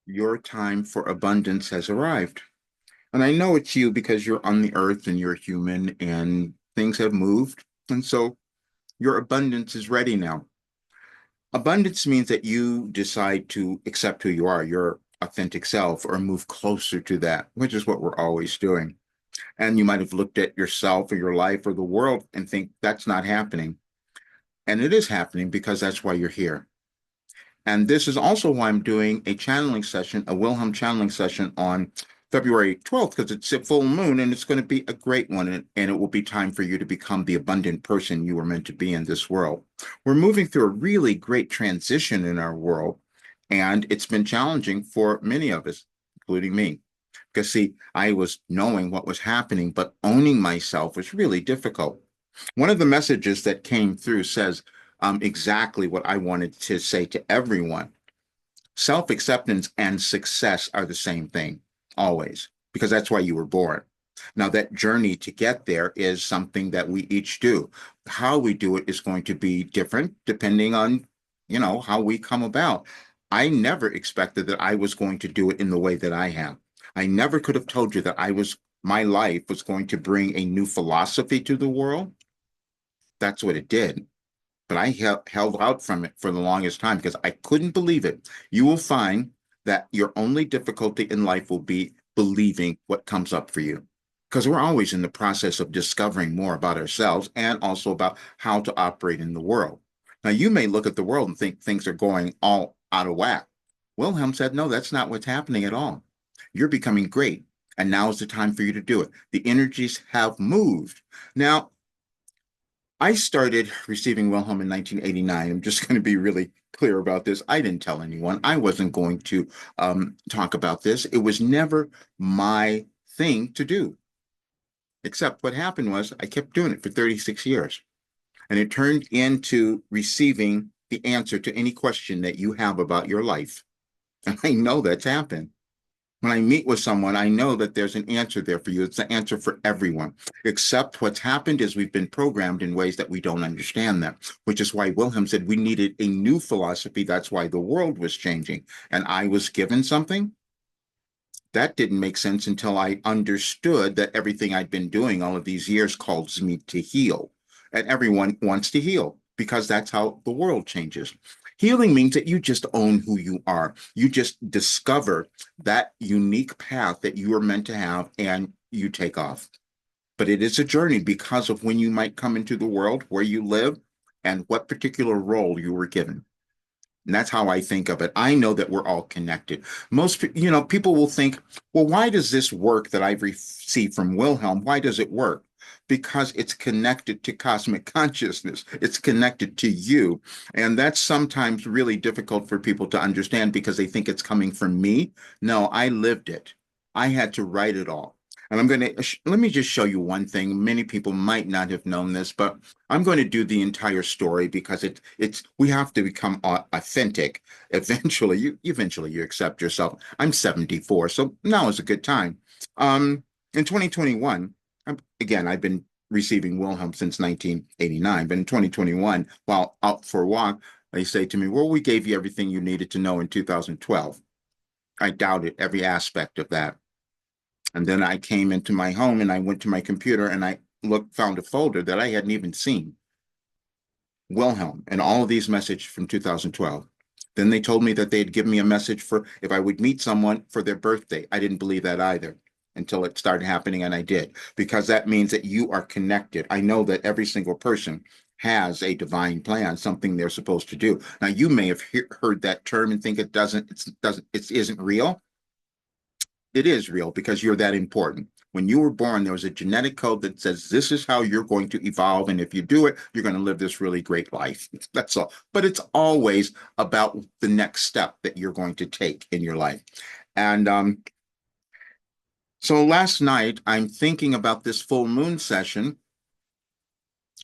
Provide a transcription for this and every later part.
Your time for abundance has arrived. And I know it's you because you're on the earth and you're human and things have moved. And so your abundance is ready now. Abundance means that you decide to accept who you are, your authentic self, or move closer to that, which is what we're always doing. And you might have looked at yourself or your life or the world and think that's not happening. And it is happening because that's why you're here. And this is also why I'm doing a channeling session, a Wilhelm channeling session on February 12th, because it's a full moon and it's going to be a great one. And it will be time for you to become the abundant person you were meant to be in this world. We're moving through a really great transition in our world, and it's been challenging for many of us, including me. Because, see, I was knowing what was happening, but owning myself was really difficult. One of the messages that came through says exactly what I wanted to say to everyone. Self acceptance and success are the same thing, always, because that's why you were born. Now, that journey to get there is something that we each do. How we do it is going to be different depending on, how we come about. I never expected that I was going to do it in the way that I have. I never could have told you that my life was going to bring a new philosophy to the world. That's what it did, but I held out from it for the longest time because I couldn't believe it. You will find that your only difficulty in life will be believing what comes up for you. Because we're always in the process of discovering more about ourselves and also about how to operate in the world. Now, you may look at the world and think things are going all out of whack. Wilhelm said, no, that's not what's happening at all. You're becoming great. And now is the time for you to do it. The energies have moved. Now, I started receiving Wilhelm in 1989. I'm just going to be really clear about this. I didn't tell anyone. I wasn't going to talk about this. It was never my thing to do. Except what happened was I kept doing it for 36 years. And it turned into receiving the answer to any question that you have about your life. And I know that's happened. When I meet with someone, I know that there's an answer there for you. It's the answer for everyone. Except what's happened is we've been programmed in ways that we don't understand them, which is why Wilhelm said we needed a new philosophy. That's why the world was changing. And I was given something that didn't make sense until I understood that everything I'd been doing all of these years calls me to heal. And everyone wants to heal because that's how the world changes. Healing means that you just own who you are. You just discover that unique path that you are meant to have and you take off. But it is a journey because of when you might come into the world, where you live, and what particular role you were given. And that's how I think of it. I know that we're all connected. People will think, well, why does this work that I've received from Wilhelm, why does it work? Because it's connected to cosmic consciousness. It's connected to you. And that's sometimes really difficult for people to understand because they think it's coming from me. No, I lived it. I had to write it all. And let me just show you one thing. Many people might not have known this, but I'm going to do the entire story because we have to become authentic. Eventually you accept yourself. I'm 74, so now is a good time. In 2021, again, I've been receiving Wilhelm since 1989, but in 2021, while out for a walk, they say to me, well, we gave you everything you needed to know in 2012. I doubted every aspect of that. And then I came into my home and I went to my computer and I found a folder that I hadn't even seen. Wilhelm and all of these messages from 2012. Then they told me that they'd give me a message for if I would meet someone for their birthday. I didn't believe that either until it started happening, and I did, because that means that you are connected. I know that every single person has a divine plan, something they're supposed to do. Now, you may have heard that term and think it isn't real. It is real because you're that important. When you were born, there was a genetic code that says this is how you're going to evolve. And if you do it, you're going to live this really great life. That's all. But it's always about the next step that you're going to take in your life. And so last night, I'm thinking about this full moon session.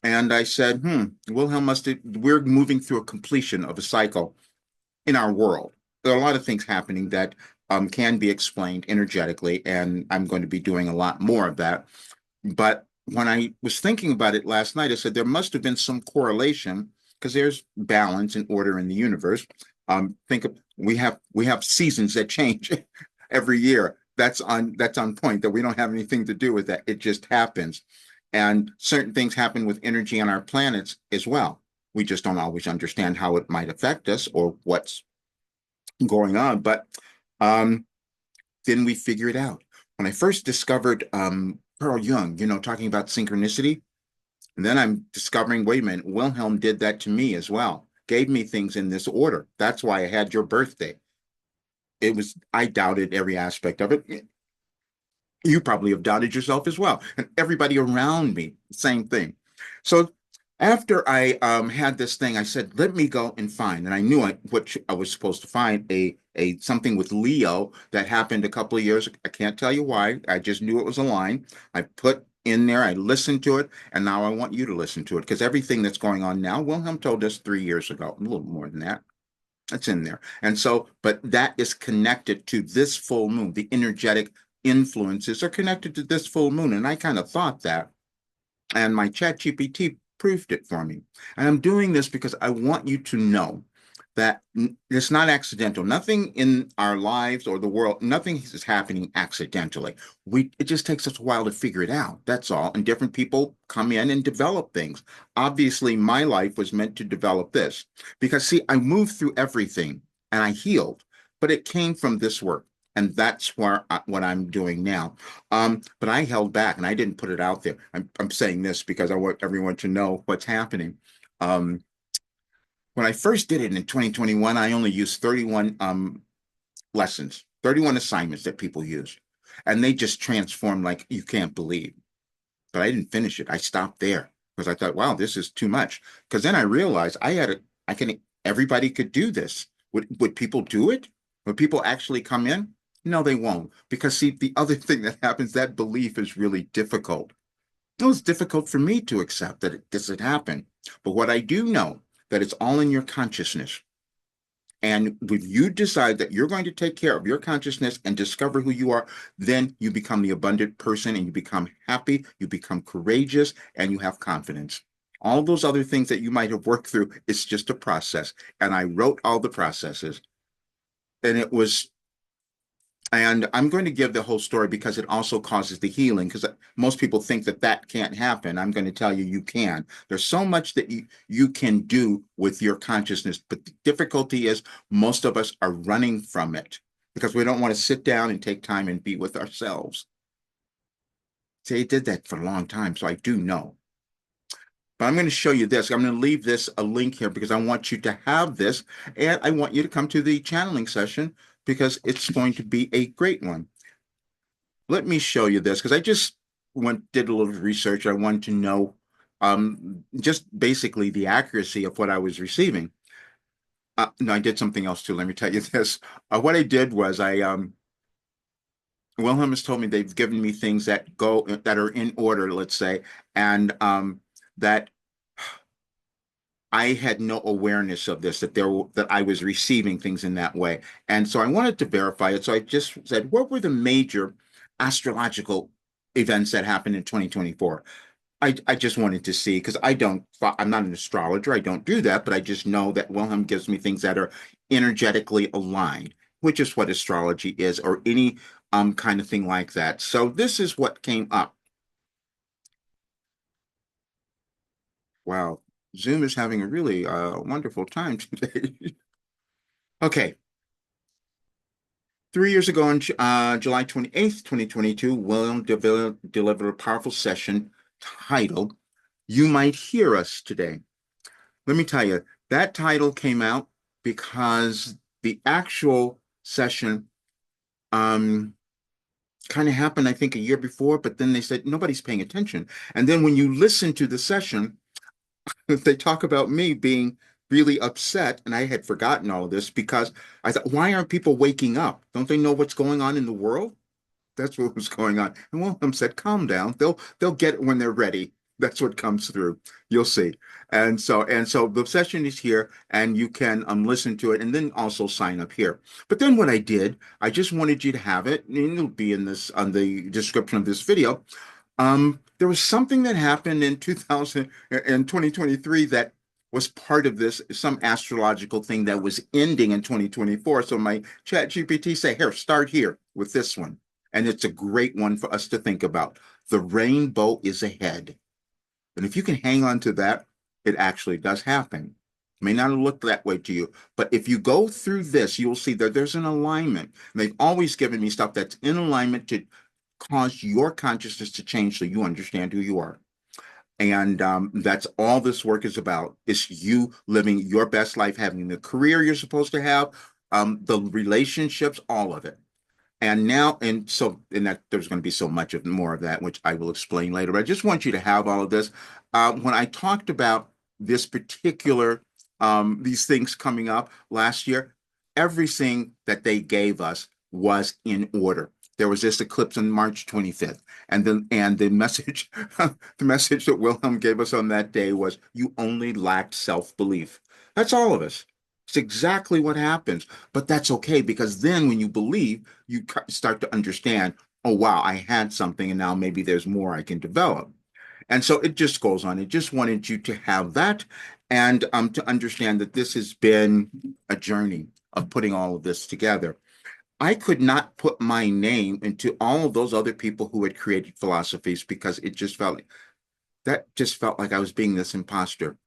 And I said, Wilhelm we're moving through a completion of a cycle in our world. There are a lot of things happening that can be explained energetically, and I'm going to be doing a lot more of that. But when I was thinking about it last night, I said there must have been some correlation because there's balance and order in the universe. Think of we have seasons that change every year. That's on point that we don't have anything to do with that. It just happens. And certain things happen with energy on our planets as well. We just don't always understand how it might affect us or what's going on. But um, then we figure it out. When I first discovered Carl Jung, talking about synchronicity, and then I'm discovering, wait a minute, Wilhelm did that to me as well. Gave me things in this order. That's why I had your birthday. I doubted every aspect of it. You probably have doubted yourself as well. And everybody around me, same thing. So after I had this thing, I said, let me go and find. And I knew what I was supposed to find, a something with Leo that happened a couple of years. I can't tell you why. I just knew it was a line. I put in there, I listened to it, and now I want you to listen to it because everything that's going on now, Wilhelm told us 3 years ago, a little more than that. It's in there. And so, but that is connected to this full moon. The energetic influences are connected to this full moon. And I kind of thought that. And my chat GPT proved it for me. And I'm doing this because I want you to know that it's not accidental. Nothing in our lives or the world, nothing is happening accidentally. It just takes us a while to figure it out. That's all. And different people come in and develop things. Obviously, my life was meant to develop this because, see, I moved through everything and I healed, but it came from this work. And that's what I'm doing now. But I held back and I didn't put it out there. I'm saying this because I want everyone to know what's happening. Um, when I first did it in 2021, I only used 31 lessons, 31 assignments that people use. And they just transformed like you can't believe. But I didn't finish it. I stopped there because I thought, wow, this is too much. Because then I realized everybody could do this. Would people do it? Would people actually come in? No, they won't. Because see, the other thing that happens, that belief is really difficult. It was difficult for me to accept that this had happened. But what I do know, that it's all in your consciousness. And when you decide that you're going to take care of your consciousness and discover who you are, then you become the abundant person and you become happy, you become courageous, and you have confidence. All those other things that you might have worked through, it's just a process. And I wrote all the processes. And it was and I'm going to give the whole story because it also causes the healing. Because most people think that that can't happen. I'm going to tell you, you can. There's so much that you can do with your consciousness. But the difficulty is most of us are running from it because we don't want to sit down and take time and be with ourselves. See, I did that for a long time, so I do know. But I'm going to show you this. I'm going to leave this a link here because I want you to have this. And I want you to come to the channeling session because it's going to be a great one. Let me show you this because I just did a little research. I wanted to know just basically the accuracy of what I was receiving. No, I did something else too. Let me tell you this. What I did was Wilhelm has told me they've given me things that are in order, let's say, and that I had no awareness of this, that I was receiving things in that way. And so I wanted to verify it. So I just said, what were the major astrological events that happened in 2024? I just wanted to see because I'm not an astrologer. I don't do that, but I just know that Wilhelm gives me things that are energetically aligned, which is what astrology is, or any kind of thing like that. So this is what came up. Wow. Zoom is having a really wonderful time today. Okay. 3 years ago on July 28th, 2022, William delivered a powerful session titled, You Might Hear Us Today. Let me tell you, that title came out because the actual session kind of happened, I think, a year before, but then they said nobody's paying attention. And then when you listen to the session, they talk about me being really upset, and I had forgotten all of this because I thought, why aren't people waking up? Don't they know what's going on in the world? That's what was going on. And one of them said, calm down. They'll get it when they're ready. That's what comes through. You'll see. And so the session is here and you can listen to it and then also sign up here. But then what I did, I just wanted you to have it, and it'll be in this on the description of this video. There was something that happened in 2023 that was part of this, some astrological thing that was ending in 2024. So my chat GPT say, here, start here with this one. And it's a great one for us to think about. The rainbow is ahead. And if you can hang on to that, it actually does happen. It may not look that way to you, but if you go through this, you'll see that there's an alignment. And they've always given me stuff that's in alignment to cause your consciousness to change so you understand who you are. And that's all this work is about, is you living your best life, having the career you're supposed to have, the relationships, all of it. And now, and that there's going to be so much of more of that, which I will explain later. But I just want you to have all of this. When I talked about this particular, these things coming up last year, everything that they gave us was in order. There was this eclipse on March 25th, and the message, the message that Wilhelm gave us on that day was, "You only lacked self-belief." That's all of us. It's exactly what happens, but that's okay, because then when you believe, you start to understand, oh wow, I had something, and now maybe there's more I can develop. And so it just goes on. It just wanted you to have that, and to understand that this has been a journey of putting all of this together. I could not put my name into all of those other people who had created philosophies, because it just felt like I was being this imposter.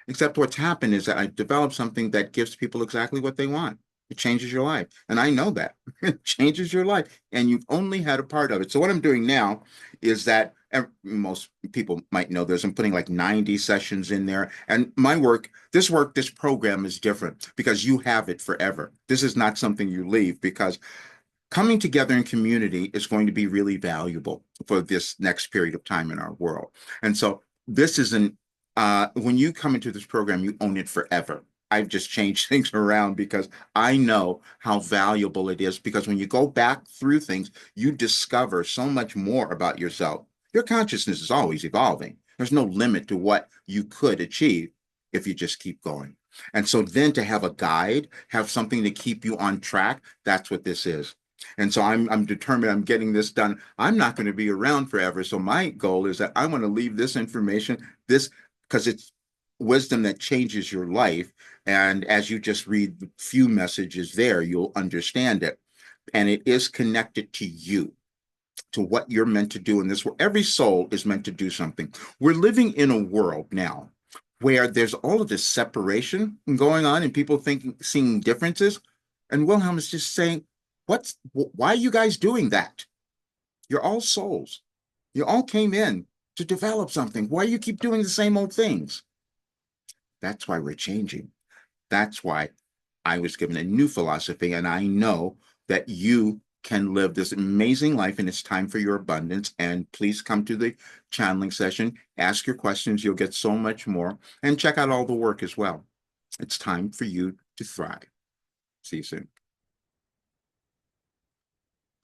Except what's happened is that I developed something that gives people exactly what they want. It changes your life. And I know that it changes your life. And you've only had a part of it. So what I'm doing now is that most people might know this. I'm putting like 90 sessions in there. And my work, this program is different because you have it forever. This is not something you leave, because coming together in community is going to be really valuable for this next period of time in our world. And so this isn't, when you come into this program, you own it forever. I've just changed things around because I know how valuable it is, because when you go back through things, you discover so much more about yourself. Your consciousness is always evolving. There's no limit to what you could achieve if you just keep going. And so then to have a guide, have something to keep you on track, that's what this is. And so I'm determined I'm getting this done. I'm not going to be around forever. So my goal is that I want to leave this information, this, because it's wisdom that changes your life. And as you just read the few messages there, you'll understand it. And it is connected to you, to what you're meant to do in this world. Every soul is meant to do something. We're living in a world now where there's all of this separation going on and people seeing differences. And Wilhelm is just saying, why are you guys doing that? You're all souls. You all came in to develop something. Why do you keep doing the same old things? That's why we're changing. That's why I was given a new philosophy, and I know that you can live this amazing life, and it's time for your abundance. And please come to the channeling session, ask your questions. You'll get so much more, and check out all the work as well. It's time for you to thrive. See you soon.